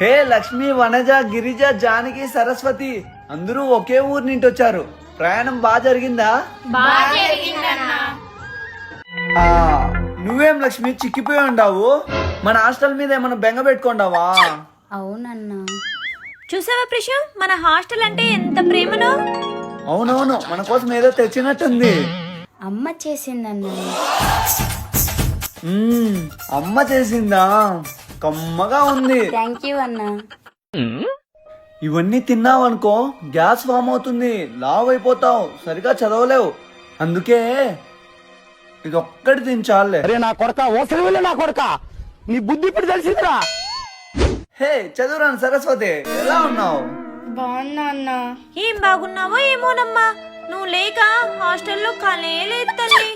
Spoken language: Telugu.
హే లక్ష్మి, వనజ, గిరిజ, జానకి, సరస్వతి అందరూ ఒకే ఊరు నుండి వచ్చారు. ప్రయాణం బాగా జరిగిందా? ఆ, నువ్వేం లక్ష్మి చిక్కిపోయి ఉండావు? మన హాస్టల్ మీద ఏమైనా బెంగ పెట్టుకోండావా? అవునన్నా. చూసావా ప్రిషు, మన హాస్టల్ అంటే ఎంత ప్రేమనో. అవునవును, మన కోసం ఏదో తెచ్చినట్టుంది. అమ్మ చేసిందన్నా. అమ్మ చేసిందా? కమ్మగా ఉంది. థ్యాంక్ యూ అన్నా. ఇవన్నీ తిన్నావనుకో గ్యాస్ ఫామ్ అవుతుంది, లావ్ అయిపోతావు, సరిగా చదవలేవు. అందుకే ఇది ఒక్కటి తినచాలే. అరే నా కొడక, ఓసరి నా కొడక, నీ బుద్ధి ఇప్పుడు తెలిసిందిరా. హే చదువురాను సరస్వతి, ఎలా ఉన్నావు? బాగున్నా అన్నా. ఏం బాగున్నావో ఏమోనమ్మా, నువ్వు లేక హాస్టల్లో కలే లేదు తల్లి.